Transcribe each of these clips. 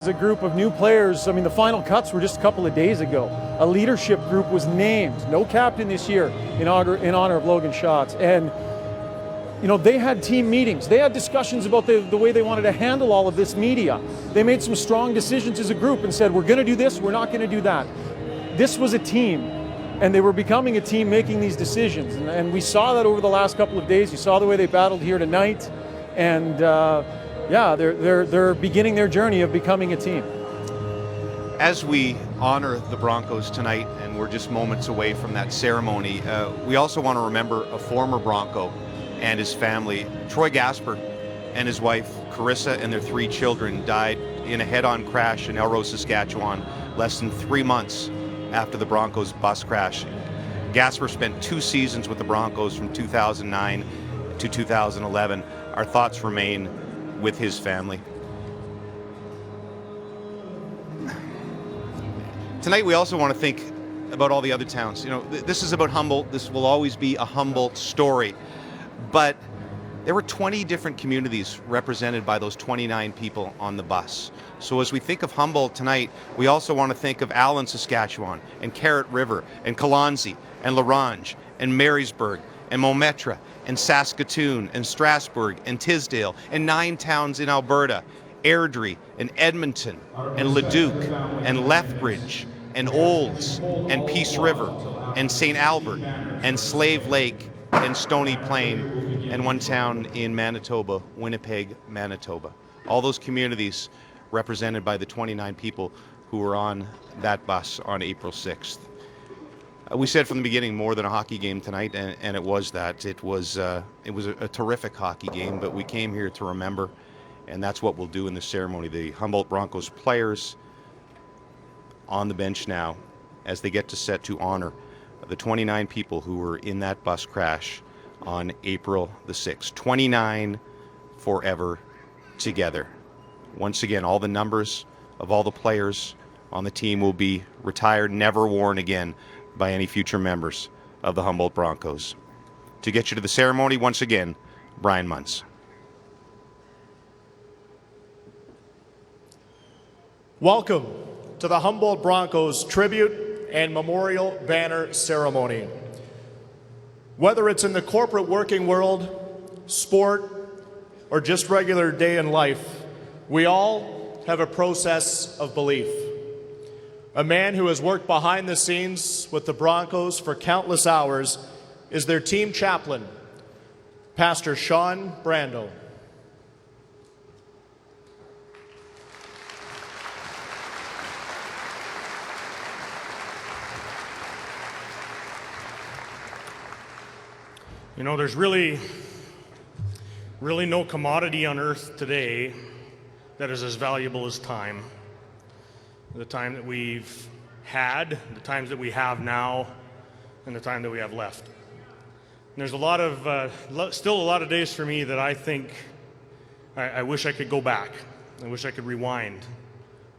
A group of new players. I mean, the final cuts were just a couple of days ago. A leadership group was named. No captain this year in honor of Logan Schatz. And, you know, they had team meetings. They had discussions about the way they wanted to handle all of this media. They made some strong decisions as a group and said, we're going to do this, we're not going to do that. This was a team, and they were becoming a team making these decisions. And we saw that over the last couple of days. You saw the way they battled here tonight. And, yeah, they're beginning their journey of becoming a team. As we honor the Broncos tonight, and we're just moments away from that ceremony, we also want to remember a former Bronco and his family. Troy Gasper and his wife, Carissa, and their 3 children died in a head-on crash in Elrose, Saskatchewan, less than 3 months after the Broncos bus crash. Gasper spent 2 seasons with the Broncos from 2009 to 2011. Our thoughts remain with his family. Tonight we also want to think about all the other towns. You know, this is about Humboldt. This will always be a Humboldt story. But there were 20 different communities represented by those 29 people on the bus. So as we think of Humboldt tonight, we also want to think of Allen, Saskatchewan, and Carrot River, and Kalonzi, and Larange, and Marysburg, and Mometra, and Saskatoon, and Strasbourg, and Tisdale, and 9 towns in Alberta, Airdrie, and Edmonton, and Leduc, and Lethbridge, and Olds, and Peace River, and St. Albert, and Slave Lake, and Stony Plain, and 1 town in Manitoba, Winnipeg, Manitoba. All those communities represented by the 29 people who were on that bus on April 6th. We said from the beginning more than a hockey game tonight, and it was that. It was a terrific hockey game, but we came here to remember, and that's what we'll do in this ceremony. The Humboldt Broncos players on the bench now as they get to set to honor the 29 people who were in that bus crash on April the 6th. 29 forever together. Once again, all the numbers of all the players on the team will be retired, never worn again by any future members of the Humboldt Broncos. To get you to the ceremony, once again, Brian Muntz. Welcome to the Humboldt Broncos Tribute and Memorial Banner Ceremony. Whether it's in the corporate working world, sport, or just regular day in life, we all have a process of belief. A man who has worked behind the scenes with the Broncos for countless hours is their team chaplain, Pastor Sean Brando. You know, there's really no commodity on earth today that is as valuable as time. The time that we've had, the times that we have now, and the time that we have left. And there's still a lot of days for me that I think I wish I could go back. I wish I could rewind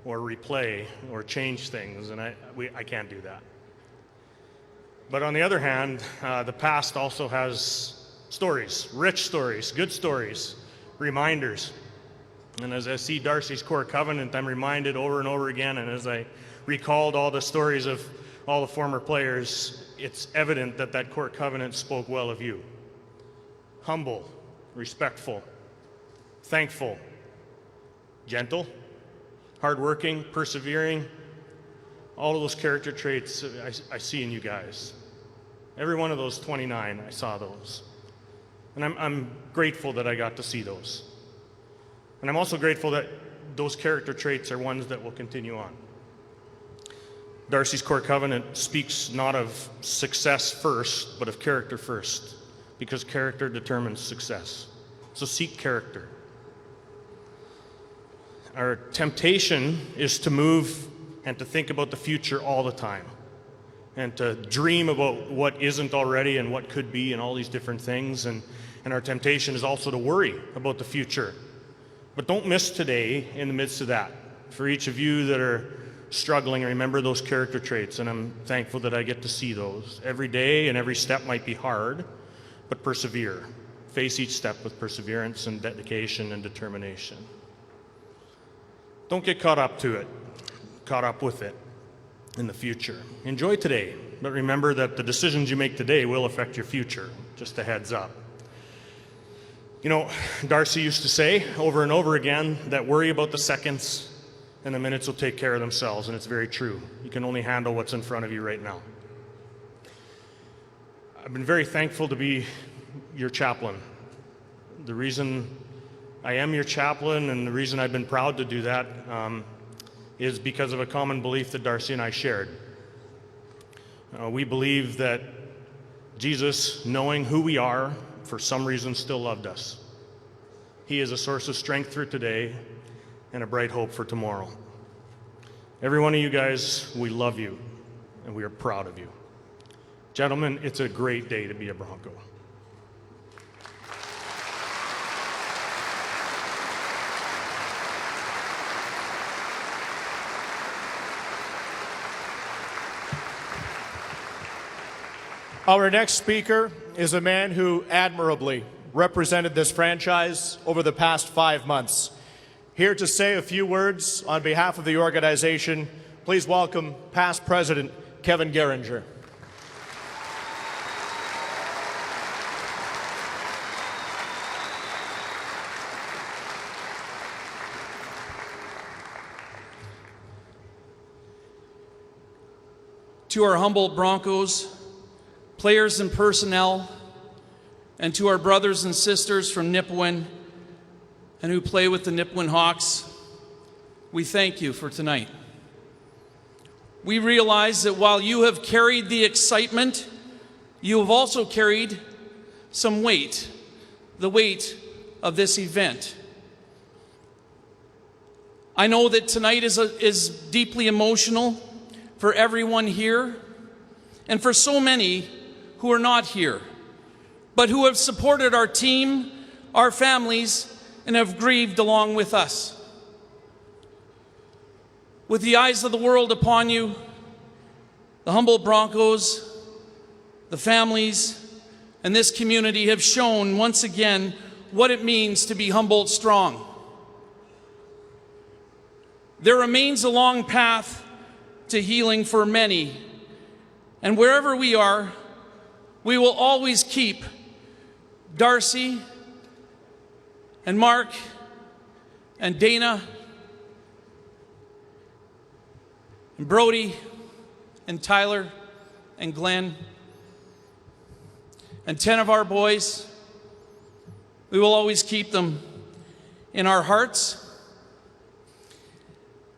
or replay or change things, and I can't do that. But on the other hand, the past also has stories, rich stories, good stories, reminders. And as I see Darcy's core covenant, I'm reminded over and over again, and as I recalled all the stories of all the former players, it's evident that that core covenant spoke well of you. Humble, respectful, thankful, gentle, hardworking, persevering, all of those character traits I see in you guys. Every one of those 29, I saw those. And I'm grateful that I got to see those. And I'm also grateful that those character traits are ones that will continue on. Darcy's core covenant speaks not of success first, but of character first, because character determines success. So seek character. Our temptation is to move and to think about the future all the time, and to dream about what isn't already and what could be and all these different things. And our temptation is also to worry about the future. But don't miss today in the midst of that. For each of you that are struggling, remember those character traits, and I'm thankful that I get to see those. Every day and every step might be hard, but persevere. Face each step with perseverance and dedication and determination. Don't get caught up with it in the future. Enjoy today, but remember that the decisions you make today will affect your future. Just a heads up. You know, Darcy used to say over and over again that worry about the seconds and the minutes will take care of themselves, and it's very true. You can only handle what's in front of you right now. I've been very thankful to be your chaplain. The reason I am your chaplain and the reason I've been proud to do that is because of a common belief that Darcy and I shared. We believe that Jesus, knowing who we are, for some reason still loved us. He is a source of strength for today and a bright hope for tomorrow. Every one of you guys, we love you and we are proud of you. Gentlemen, it's a great day to be a Bronco. Our next speaker is a man who admirably represented this franchise over the past 5 months. Here to say a few words on behalf of the organization, please welcome past president Kevin Geringer. To our Humboldt Broncos, players and personnel, and to our brothers and sisters from Nipawin and who play with the Nipawin Hawks, we thank you for tonight. We realize that while you have carried the excitement, you have also carried some weight, the weight of this event. I know that tonight is deeply emotional for everyone here and for so many who are not here, but who have supported our team, our families, and have grieved along with us. With the eyes of the world upon you, the Humboldt Broncos, the families, and this community have shown once again what it means to be Humboldt strong. There remains a long path to healing for many, and wherever we are, we will always keep Darcy and Mark and Dana and Brody and Tyler and Glenn and 10 of our boys. We will always keep them in our hearts,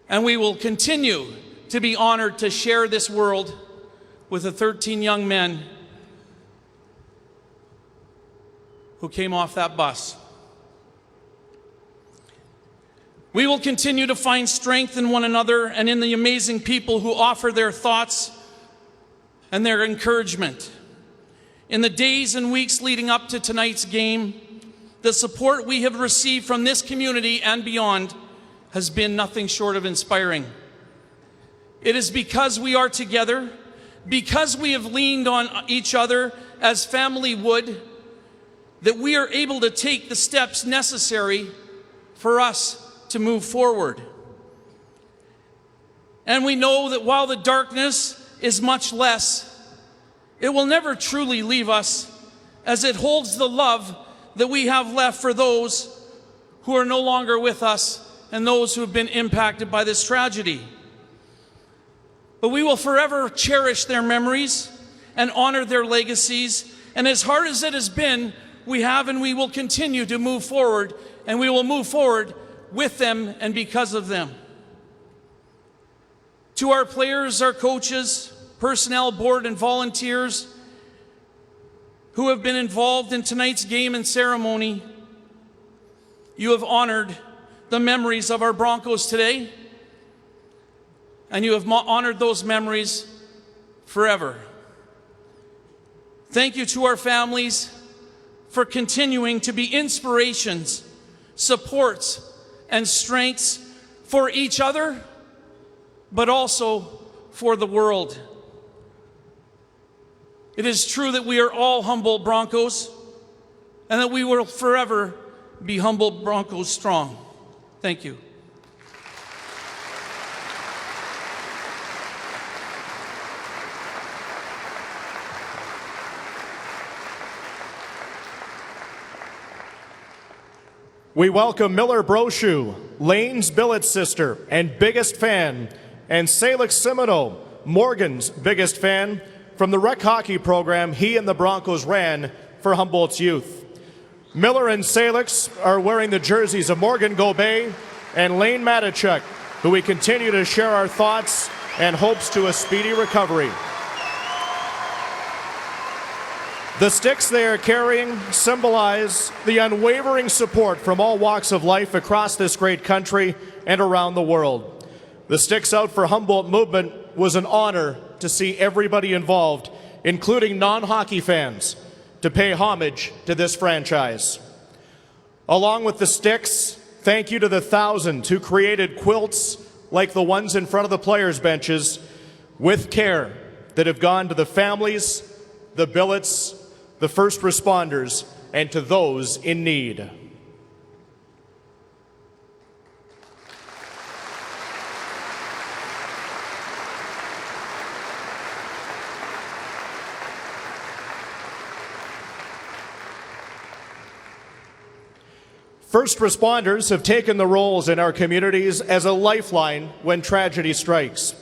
and we will continue to be honored to share this world with the 13 young men who came off that bus. We will continue to find strength in one another and in the amazing people who offer their thoughts and their encouragement. In the days and weeks leading up to tonight's game, the support we have received from this community and beyond has been nothing short of inspiring. It is because we are together, because we have leaned on each other as family would, that we are able to take the steps necessary for us to move forward. And we know that while the darkness is much less, it will never truly leave us, as it holds the love that we have left for those who are no longer with us and those who have been impacted by this tragedy. But we will forever cherish their memories and honor their legacies. And as hard as it has been, we have and we will continue to move forward, and we will move forward with them and because of them. To our players, our coaches, personnel, board, and volunteers who have been involved in tonight's game and ceremony, you have honored the memories of our Broncos today, and you have honored those memories forever. Thank you to our families for continuing to be inspirations, supports, and strengths for each other, but also for the world. It is true that we are all Humboldt Broncos, and that we will forever be Humboldt Broncos strong. Thank you. We welcome Miller Brochu, Lane's billet sister and biggest fan, and Salix Simino, Morgan's biggest fan, from the rec hockey program he and the Broncos ran for Humboldt's youth. Miller and Salix are wearing the jerseys of Morgan Gobey and Lane Matichuk, who we continue to share our thoughts and hopes to a speedy recovery. The sticks they are carrying symbolize the unwavering support from all walks of life across this great country and around the world. The Sticks Out for Humboldt movement was an honor to see everybody involved, including non-hockey fans, to pay homage to this franchise. Along with the Sticks, thank you to the thousands who created quilts like the ones in front of the players' benches with care that have gone to the families, the billets, the first responders, and to those in need. First responders have taken the roles in our communities as a lifeline when tragedy strikes.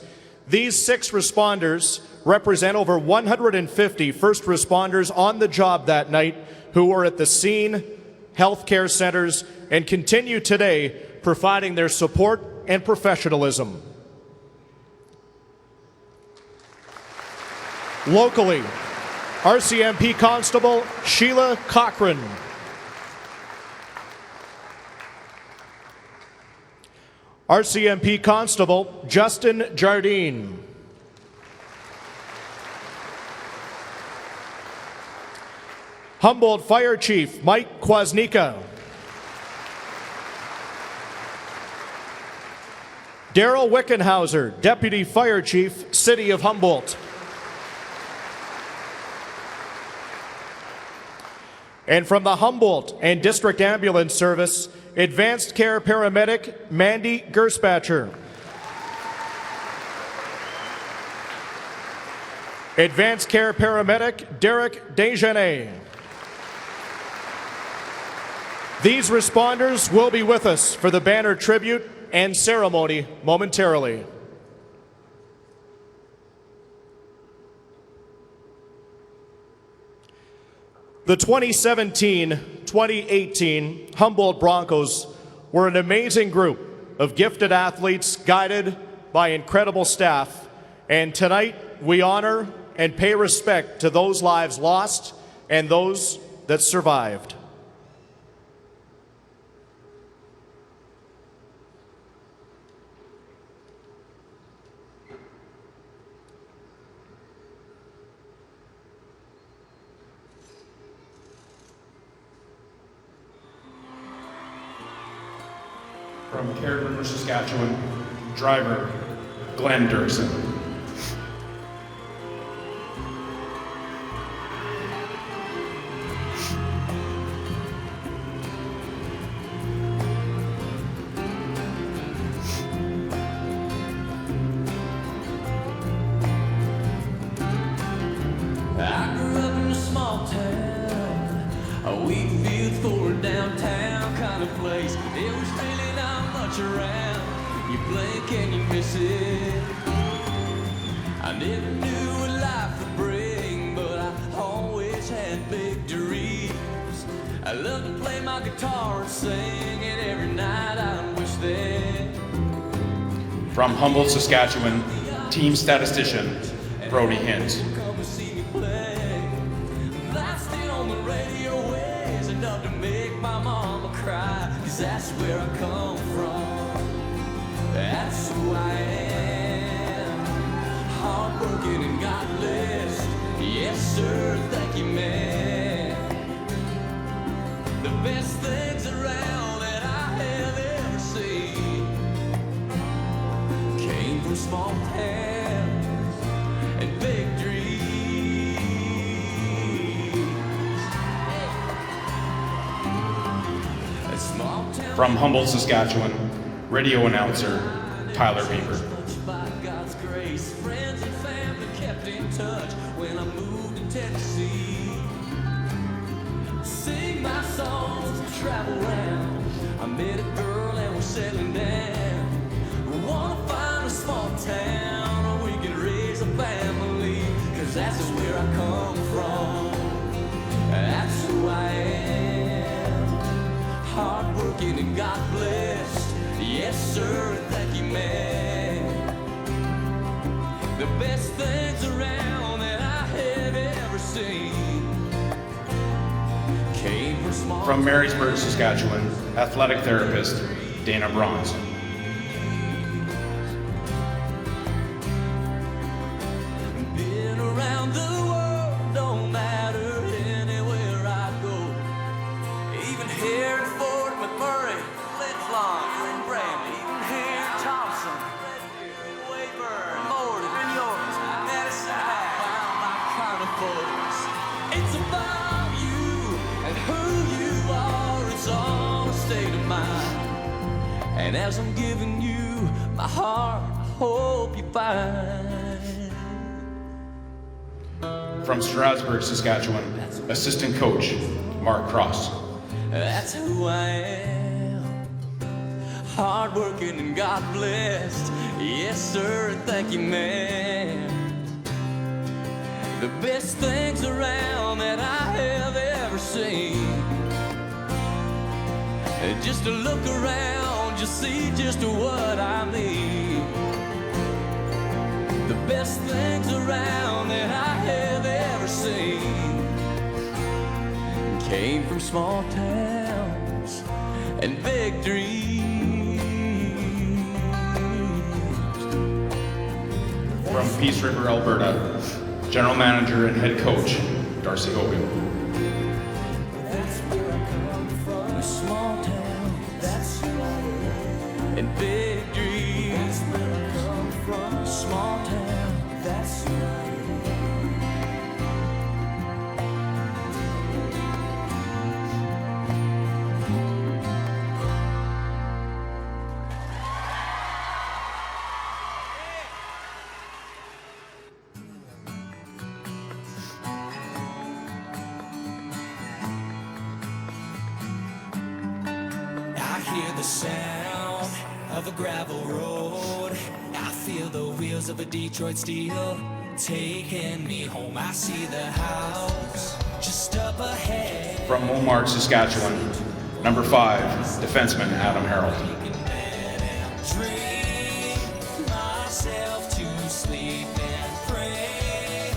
These 6 responders represent over 150 first responders on the job that night who were at the scene, healthcare centers, and continue today providing their support and professionalism. Locally, RCMP Constable Sheila Cochran. RCMP Constable Justin Jardine. Humboldt Fire Chief Mike Kwasnika. Daryl Wickenhauser, Deputy Fire Chief, City of Humboldt. And from the Humboldt and District Ambulance Service, Advanced Care Paramedic Mandy Gerspacher. Advanced Care Paramedic Derek Desjardins. These responders will be with us for the banner tribute and ceremony momentarily. The 2017-2018 Humboldt Broncos were an amazing group of gifted athletes guided by incredible staff, and tonight we honor and pay respect to those lives lost and those that survived. From Carrot River, Saskatchewan, driver Glenn Dirksen. I grew up in a small town, a wheat field for downtown kind of place. It was really not much around. You blink and you miss it. I never knew what life would bring, but I always had big dreams. I love to play my guitar and sing, and every night I wish that. From Humboldt, Saskatchewan, team statistician Brody Hint. Come and see me play. That's still on the radio is enough to make my mama cry, 'cause that's where I come from. That's who I am. Heartbroken and godless. Yes, sir, thank you, man. The best things around that I have ever seen came from small towns and big dreams. A small town From Humboldt, Saskatchewan, radio announcer Tyler Beaver. by God's grace, friends and family kept in touch when I moved to Tennessee. Sing my songs and travel around, I met a girl and we're settling down. We wanna find a small town where we can raise a family, 'cause that's where I come from. That's who I am. Hardworking and God blessed. Yes, sir, thank you, man. The best things around that I have ever seen came from small. From Marysburg, Saskatchewan, athletic therapist Dana Bronze. Been around the world, don't matter anywhere I go. Even here in Fort McMurray, Flin Flon, and Bramley, even here in Thompson, Weyburn, Morden, and York, Madison, found my kind of folks. It's about you and who you are. It's all a state of mind. And as I'm giving you my heart, I hope you find. From Strasbourg, Saskatchewan, assistant coach Mark Cross. That's who I am. Hardworking and God blessed. Yes, sir, and thank you, man. The best things around that I have ever seen. Just to look around, you see just what I mean. The best things around that I have ever seen came from small towns and big dreams. From Peace River, Alberta, general manager and head coach Darcy Hogan. That's where I come from, a small town. That's who I am. And big dreams. That's where I come from, a small town. That's who I am. I hear the sound of a gravel road. I feel the wheels of a Detroit steel taking me home. I see the house just up ahead. From Mulmark, Saskatchewan, number 5, defenseman Adam Harold. Dream myself to sleep and pray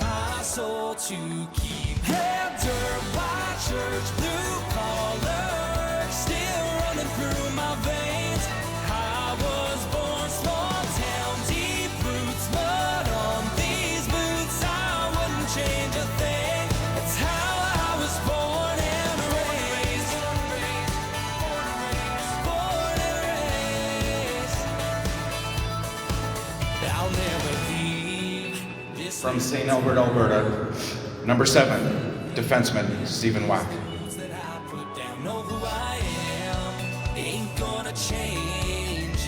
my soul to keep. Heather by church, blue collar, still running through my veins. I was born small town, deep roots, mud on these boots. I wouldn't change a thing. It's how I was born and raised. Born and raised. I'll never leave this. From St. Albert, Alberta, number 7, defenseman Stephen Wack. That I put down, know who I am, ain't gonna change.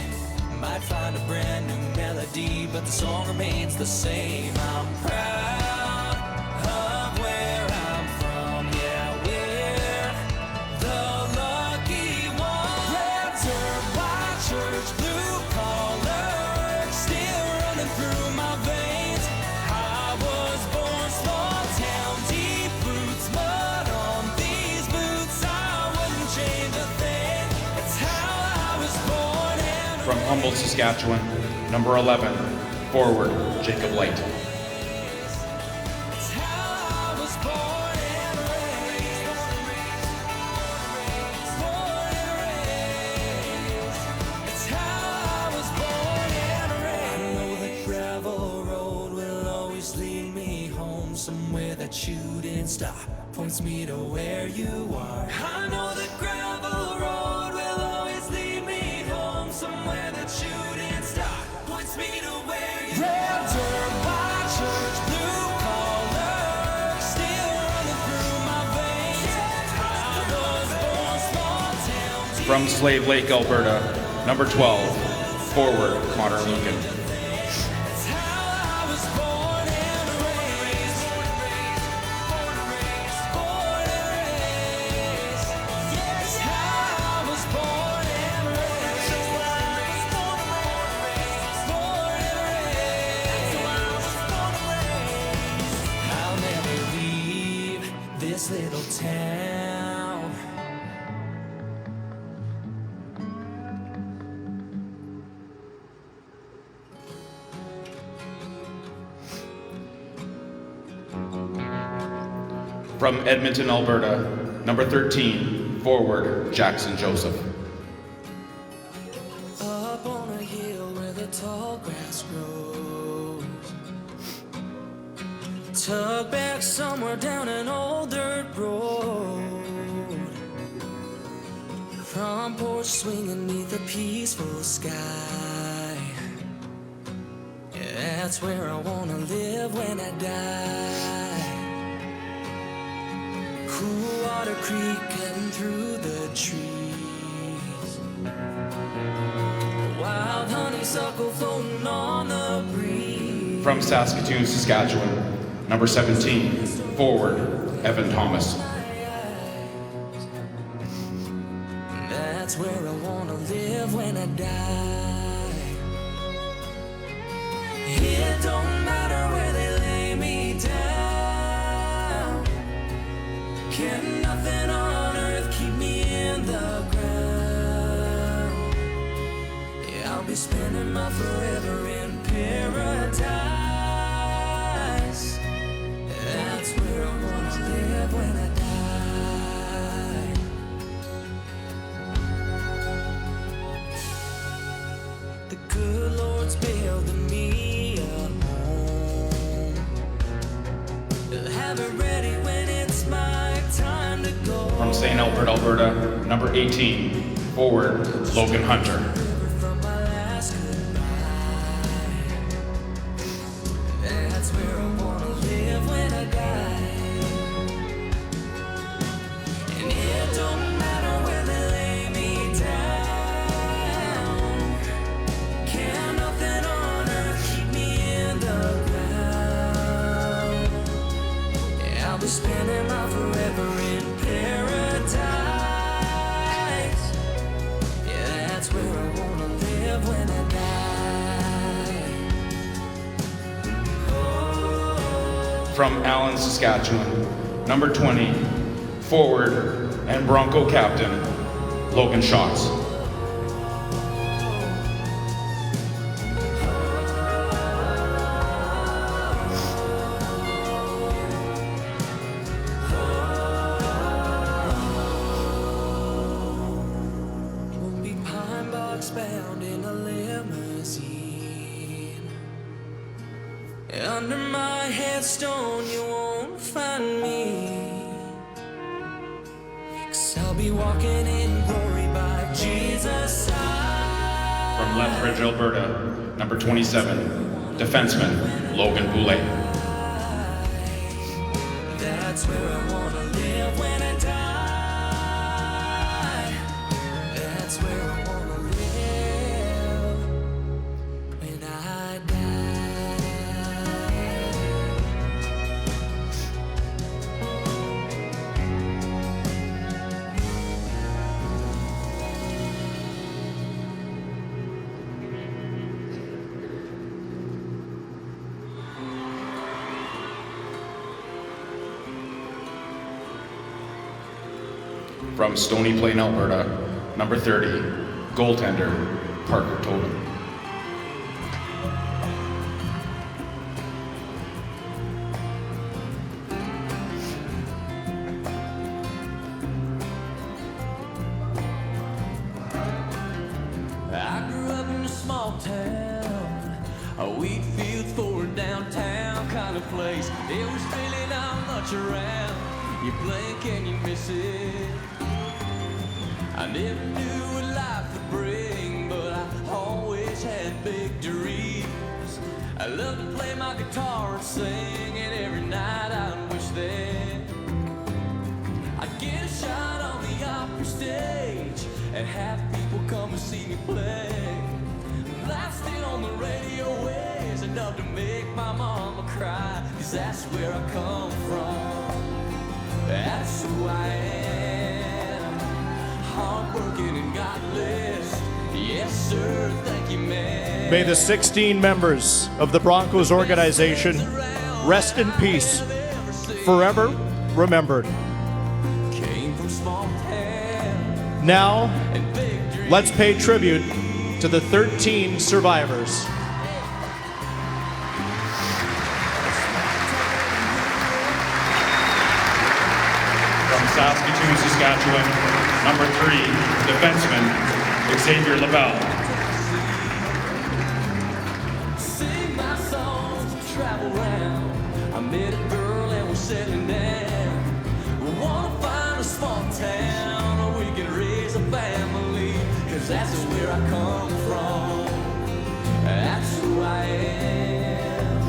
Might find a brand new melody, but the song remains the same. I'm proud of where I'm from, yeah, we're the lucky ones. Reds are by church, blue collar, still running through my veins. I was born small town, deep roots, mud on these boots. I wouldn't change a thing. It's how I was born and From Humboldt, Saskatchewan, number 11, forward Jacob Light. it's how I was born and raised. Born and raised. It's how I was born and raised. I know the gravel road will always lead me home, somewhere that you didn't stop, points me to where you are. I know the gravel road will always lead me home, somewhere that you didn't stop, points me to where you are. Red dirt by church, blue collar, still running through my veins. I was born small town. From Slave Lake, Alberta, number 12, forward Connor Lucan. It's how I was born and raised. Born and raised. Yes, how I was born. From Edmonton, Alberta, number 13, forward, Jackson Joseph. Up on a hill where the tall grass grows, tucked back somewhere down an old dirt road, front porch swinging beneath a peaceful sky. Yeah, that's where I wanna live when I die. Cool water creek cutting through the trees, wild honeysuckle floating on the breeze. From Saskatoon, Saskatchewan, number 17, forward, Evan Thomas. That's where I wanna live when I die. It don't matter where they lay me down. Can nothing on earth keep me in the ground? Yeah, I'll be spending my forever in paradise. That's where I wanna live when I die. The good Lord's building me a home. He'll have it ready when it's my time to go. From St. Albert, Alberta, number 18, forward, Logan Hunter. From my last goodbye. That's where I wanna live when I die. And it don't matter where they lay me down. Can nothing on earth keep me in the ground? Yeah, I'll be spending my forever in paradise. Yeah, that's where I wanna live when I die. Oh. From Allen, Saskatchewan, number 20, forward and Bronco captain, Logan Schatz. Won't be pine box bound in a limousine. Under my headstone you won't find me, 'cause I'll be walking in glory by Jesus' side. From Lethbridge, Alberta, number 27, defenseman, Logan Boulet. That's where I wanna live when I die. That's where I wanna live when I From Stony Plain, Alberta, number 30, goaltender, Parker Tobin. I grew up in a small town, a wheat field forward downtown kind of place. There was really not much around. You blink and you miss it. I never knew what life would bring, but I always had big dreams. I love to play my guitar and sing, and every night I wish that I'd get a shot on the opera stage and have people come and see me play. Blasting on the radio waves enough to make my mama cry, 'cause that's where I come from. That's who I am. Hardworking and godless. Yes, sir. Thank you, man. May the 16 members of the Broncos organization rest in peace, forever remembered. Came from small town Now, and big dreams. let's pay tribute to the 13 survivors. Saskatoon, Saskatchewan, number 3, defenseman, Xavier Lavelle. Sing my songs, travel round. I met a girl and we're settling down. We wanna find a small town where we can raise a family, 'cause that's where I come from. That's who I am.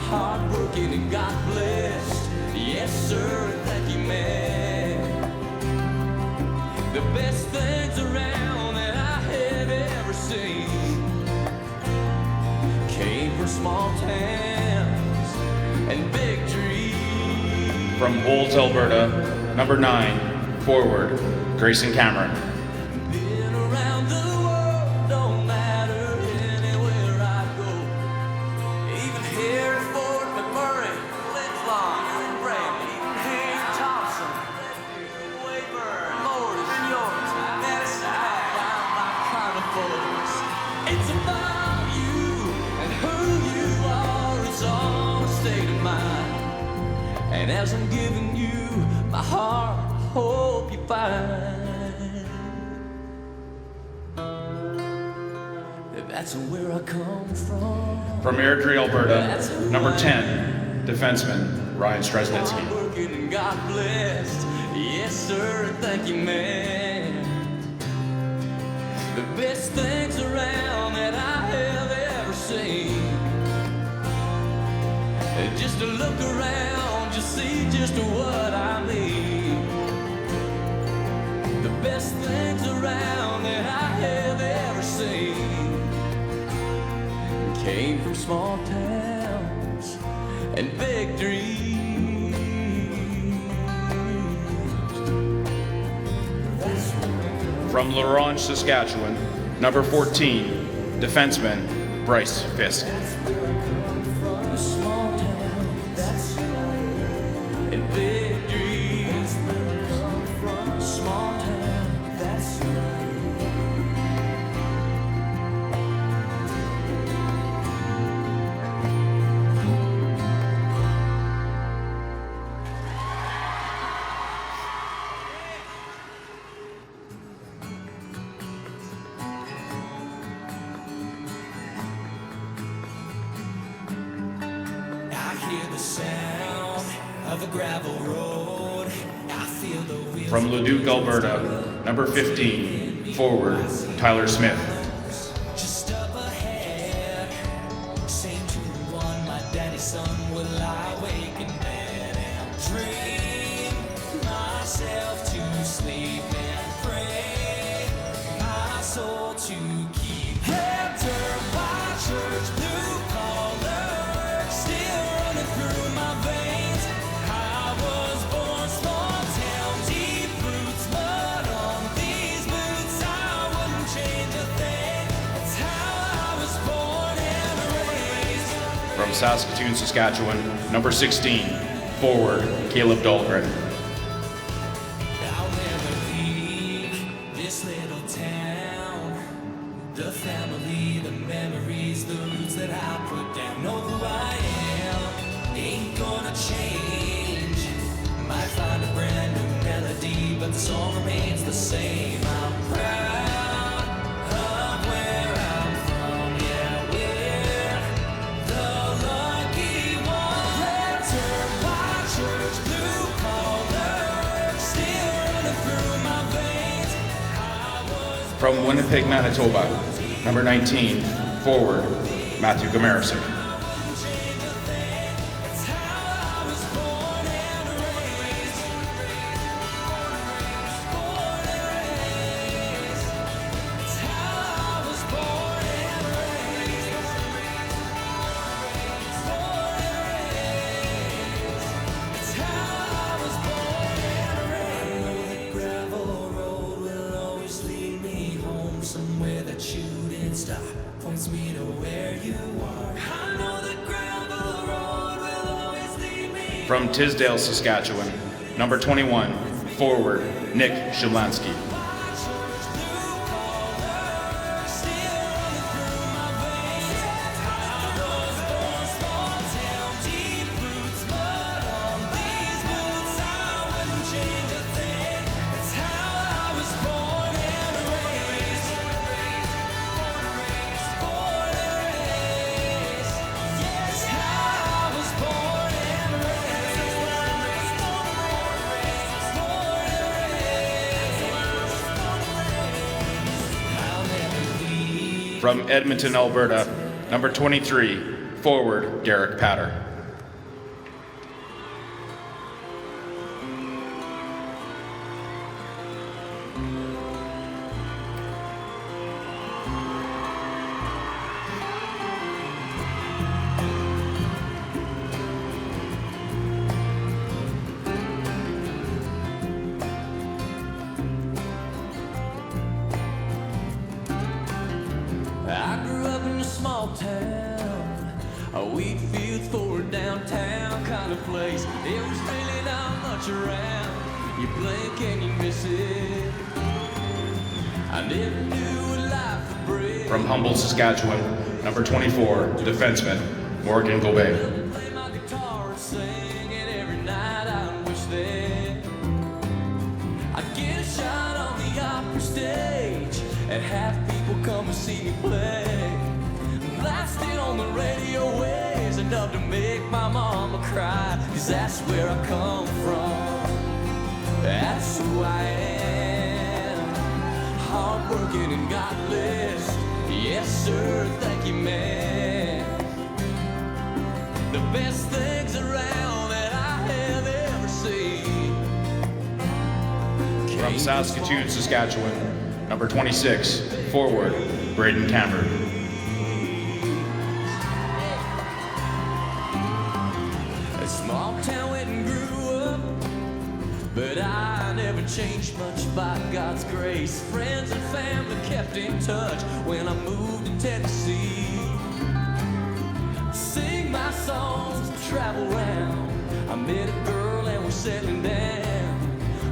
Hardworking and God blessed. Yes, sir, and thank you, man. The best things around that I have ever seen came from small towns and big dreams. From Humboldt, Alberta, number 9, forward, Grayson Cameron. Been around the world, don't matter anywhere I go. Even here at Fort McMurray, Flintlock, Bramley, Hank Thompson, Wayburn, Morris, York, Madison, down my kind of folks. It's about you and who you are. It's all a state of mind. And as I'm giving you my heart, I hope you find that that's where I come from. From Airdrie, Alberta, number 10, defenseman, Ryan Stresnitsky. Working and God blessed. Yes, sir, and thank you, man. The best things around that I have ever seen. Just to look around, just see just what I mean. The best things around that I have ever seen came from small towns and big dreams. From La Ronge, Saskatchewan, number 14, defenseman, Bryce Fisk. From a small town, that's and big dreams. From a small town, that's I hear the sound of a gravel road. I feel the wheels. From Leduc, Alberta, number 15, forward, Tyler Smith. Just up ahead, same to the one my daddy's son will lie awake in bed and dream myself to sleep and pray my soul to keep. Enter by church blue collar, still running through my veins. I was born small town, deep roots, mud on these boots. I wouldn't change a thing. It's how I was born and raised. From Saskatoon, Saskatchewan, number 16, forward, Caleb Dahlgren. I'll never leave this little town. The family, the memories, the roots that I put down. Know who I am, ain't gonna change. Might find a brand new melody, but the song remains the same. I'm proud of where I'm from, yeah, we're the lucky ones. Lantern by church, blue collar, still running through my veins. I was From Winnipeg, Manitoba, number 19, forward, Matthew Gamarisic. It's how I was born and raised. Born and raised. It's how I was born and raised. Born and raised. It's how I was born and raised. I know the gravel road will always lead me home, somewhere that you didn't stop. Points me to where you are. I know the gravel road will always lead me. From Tisdale, Saskatchewan, number 21, forward, Nick Shalansky. Deep roots, mud on these boots. I wouldn't change a thing. From Edmonton, Alberta, number 23, forward, Derek Patter. I grew up in a small town, a wheat fields forward downtown kind of place. There was really not much around. You blink and you miss it. I never knew what life would bring. From Humboldt, Saskatchewan, number 24, defenseman, Morgan Gobet. Play my guitar and sing, and every night I wish that I'd get a shot on the opera stage and have people come and see me play. Blasted on the radio waves enough to make my mama cry, 'cause that's where I come from. That's who I am. Hardworking and godless. Yes, sir, thank you, man. The best things around that I have ever seen. From Saskatoon, Saskatchewan, number 26, forward, Braden Cameron. A small town went and grew up, but I never changed much by God's grace. Friends and family kept in touch when I moved to Tennessee. Sing my songs and travel around. I met a girl and we're settling down.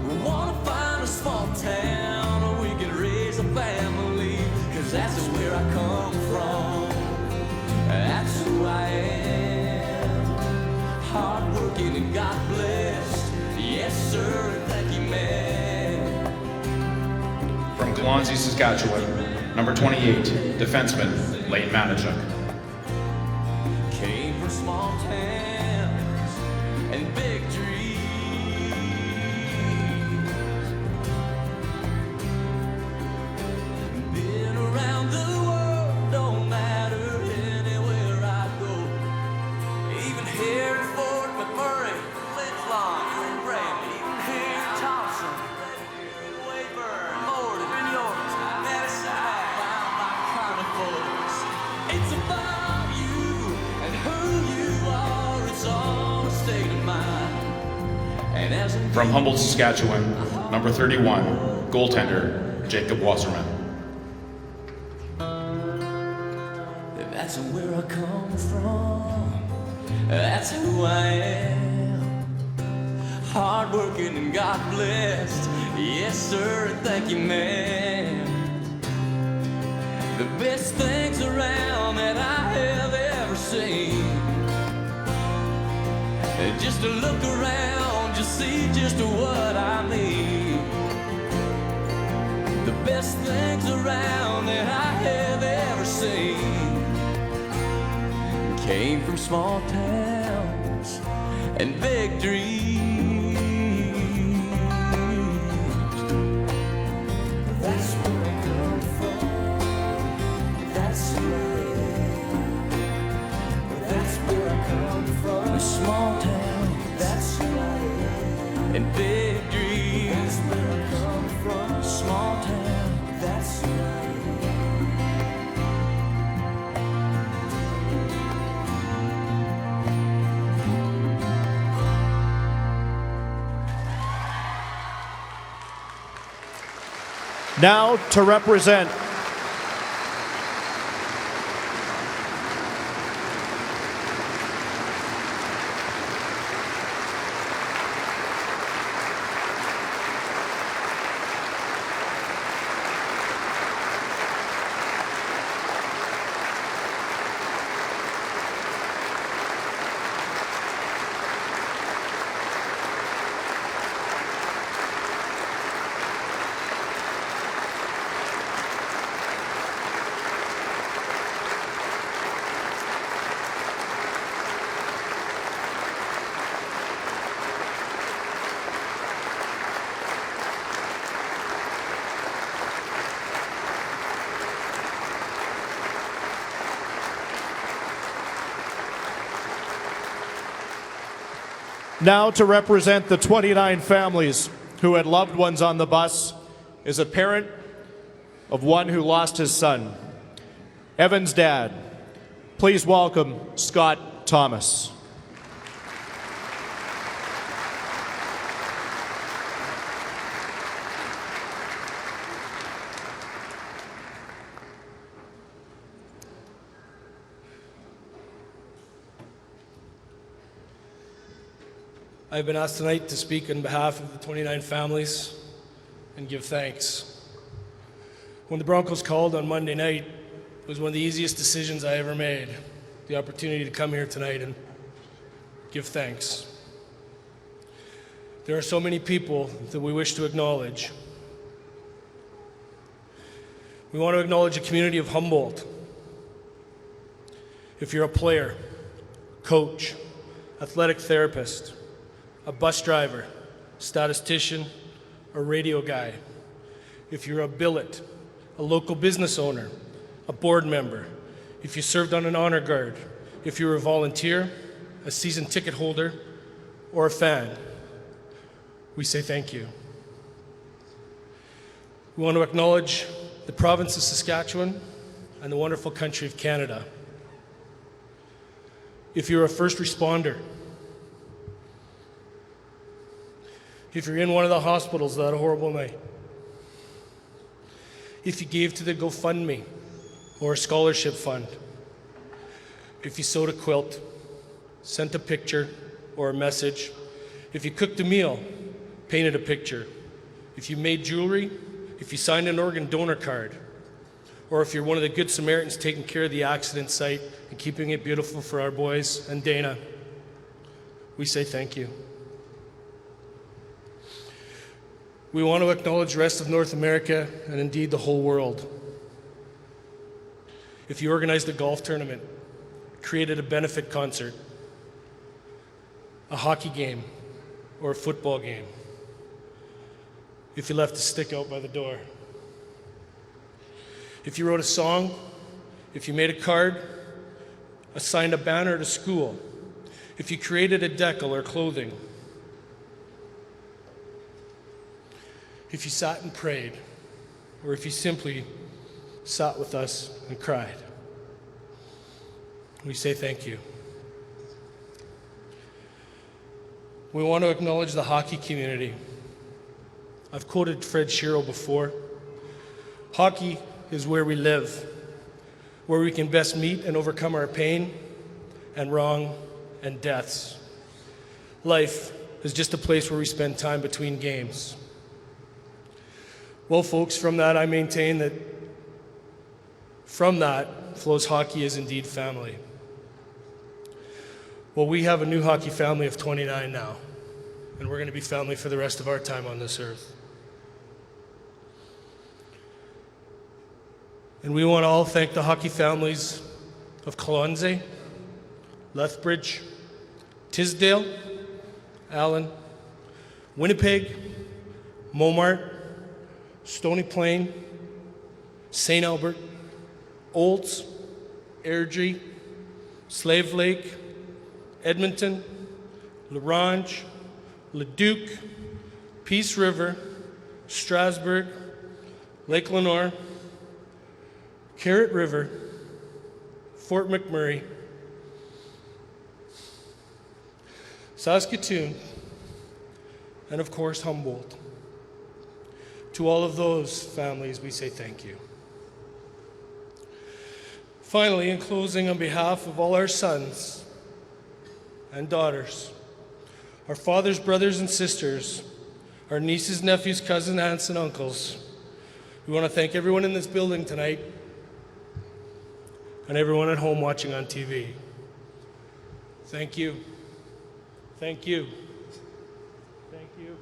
We wanna find a small town where we can raise a family, 'cause that's where I come from. That's who I am. Hardworking and God blessed. Yes, sir, thank you, man. From Kalonzi, Saskatchewan, number 28, defenseman, Lane Manichuk. Came from small towns and big dreams. Been around the world, don't matter anywhere I go. Even here in Fort McMurray, Flint Lawn, and Bramley, even here in Thompson, Weyburn, Morden, New York, Medicine Hat, found my kind of folks. It's about you and who you are. It's all a state of mind. And as I'm From Humboldt, Saskatchewan, number 31, goaltender, Jacob Wasserman. that's where I come from. That's who I am. Hardworking and God blessed. Yes, sir, thank you, man. The best things around that I have ever seen. Just to look around, just see just what I mean. The best things around that I have ever seen came from small towns and big dreams. That's where I come from. That's who I am. That's where I come from. A small town. That's who I am. And big dreams. That's where I come from. A small town. That's who I am. Now to represent Now to represent the 29 families who had loved ones on the bus is a parent of one who lost his son. Evan's dad. Please welcome Scott Thomas. I've been asked tonight to speak on behalf of the 29 families and give thanks. When the Broncos called on Monday night, it was one of the easiest decisions I ever made, the opportunity to come here tonight and give thanks. There are so many people that we wish to acknowledge. We want to acknowledge the community of Humboldt. If you're a player, coach, athletic therapist, a bus driver, statistician, a radio guy, if you're a billet, a local business owner, a board member, if you served on an honor guard, if you're a volunteer, a season ticket holder, or a fan, we say thank you. We want to acknowledge the province of Saskatchewan and the wonderful country of Canada. If you're a first responder, if you're in one of the hospitals that horrible night, if you gave to the GoFundMe or a scholarship fund, if you sewed a quilt, sent a picture or a message, if you cooked a meal, painted a picture, if you made jewelry, if you signed an organ donor card, or if you're one of the Good Samaritans taking care of the accident site and keeping it beautiful for our boys and Dana, we say thank you. We want to acknowledge the rest of North America and indeed the whole world. If you organized a golf tournament, created a benefit concert, a hockey game, or a football game, if you left a stick out by the door, if you wrote a song, if you made a card, assigned a banner at a school, if you created a decal or clothing, if you sat and prayed, or if you simply sat with us and cried, we say thank you. We want to acknowledge the hockey community. I've quoted Fred Shiro before. Hockey is where we live, where we can best meet and overcome our pain and wrong and deaths. Life is just a place where we spend time between games. Well, folks, from that I maintain that from that flows hockey is indeed family. Well, we have a new hockey family of 29 now, and we're going to be family for the rest of our time on this earth. And we want to all thank the hockey families of Colonsay, Lethbridge, Tisdale, Allen, Winnipeg, Momart, Stony Plain, St. Albert, Olds, Airdrie, Slave Lake, Edmonton, LaRange, Leduc, Peace River, Strasbourg, Lake Lenore, Carrot River, Fort McMurray, Saskatoon, and of course Humboldt. To all of those families, we say thank you. Finally, in closing, on behalf of all our sons and daughters, our fathers, brothers, and sisters, our nieces, nephews, cousins, aunts, and uncles, we want to thank everyone in this building tonight and everyone at home watching on TV. Thank you. Thank you. Thank you.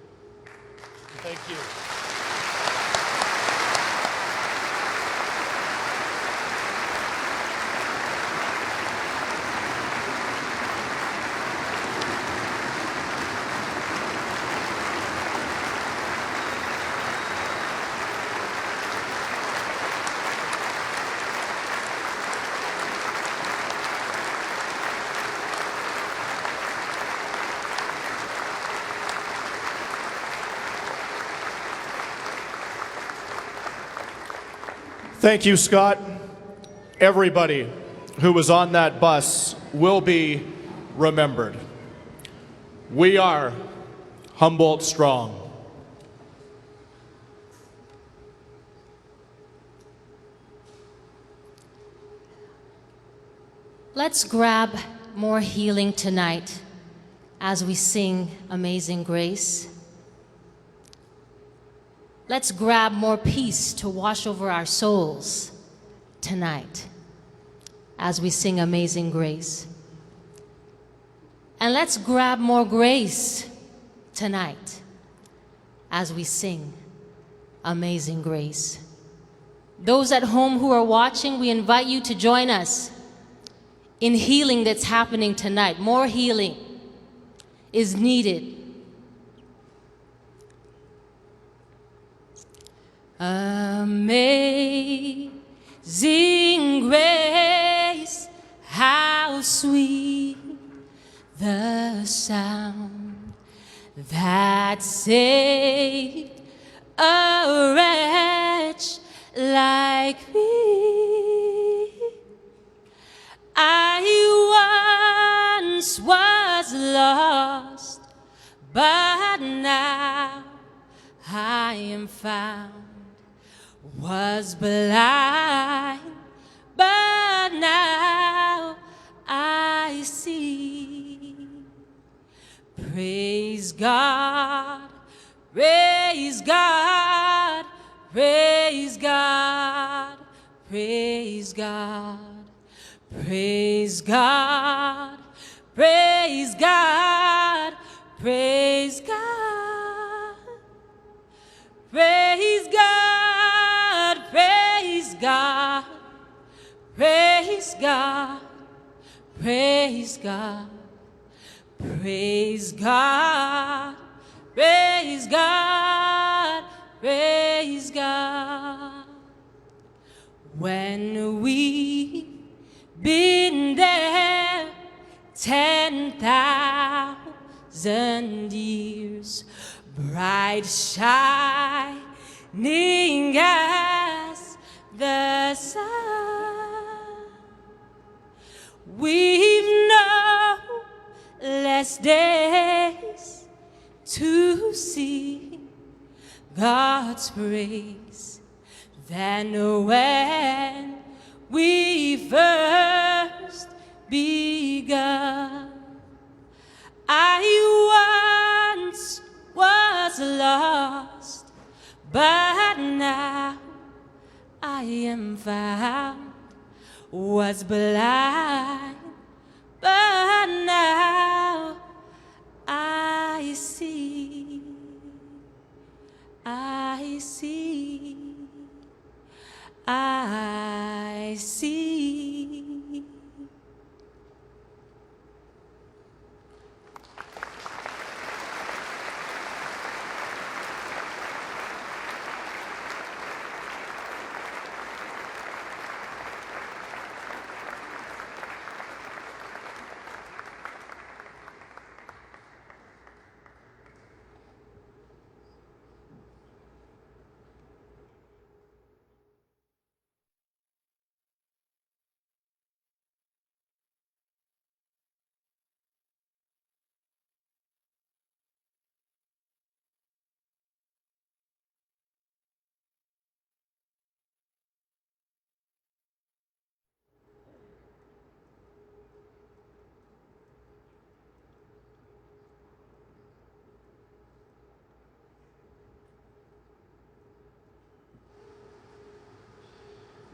Thank you. Thank you, Scott. Everybody who was on that bus will be remembered. We are Humboldt Strong. Let's grab more healing tonight as we sing Amazing Grace. Let's grab more peace to wash over our souls tonight as we sing Amazing Grace. And let's grab more grace tonight as we sing Amazing Grace. Those at home who are watching, we invite you to join us in healing that's happening tonight. More healing is needed. Amazing grace, how sweet the sound that saved a wretch like me. I once was lost, but now I am found. Was blind, but now I see. Praise God, praise God, praise God, praise God. Praise God, praise God, praise God, praise God, praise God, praise God, praise God, praise God, praise God, praise God. When we been there 10,000 years, bright shining as the sun. We've no less days to see God's praise than when we first begun. I once was lost, but now I am found. Was blind, but now I see. I see. I see.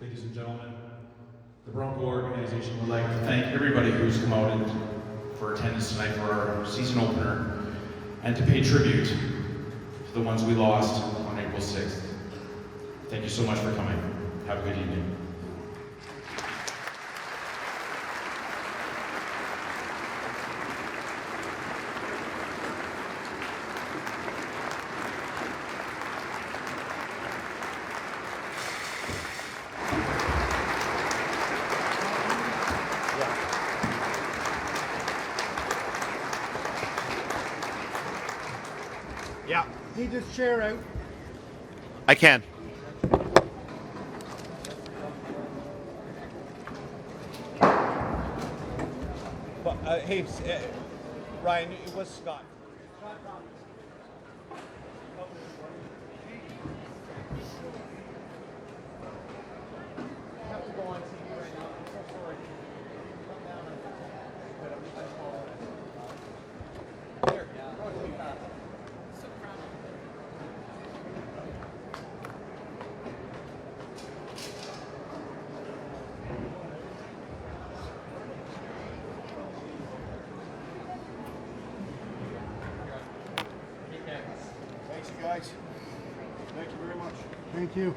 Ladies and gentlemen, the Bronco organization would like to thank everybody who's come out for attendance tonight for our season opener and to pay tribute to the ones we lost on April 6th. Thank you so much for coming. Have a good evening. Need this chair out. I can. Hey, Ryan, it was Scott. Thanks, you guys. Thank you very much. Thank you.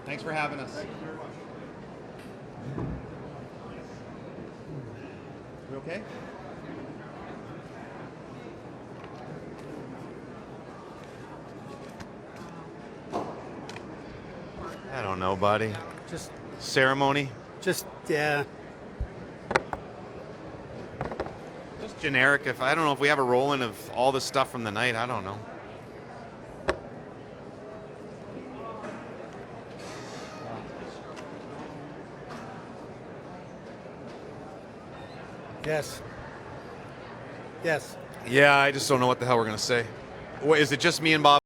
Thanks for having us. Thank you very much. We okay? I don't know, buddy. Just, Ceremony? yeah. Just generic. If I don't know if we have a roll-in of all the stuff from the night. I don't know. Yes. Yes. Yeah, I just don't know what the hell we're gonna say. What, is it just me and Bob?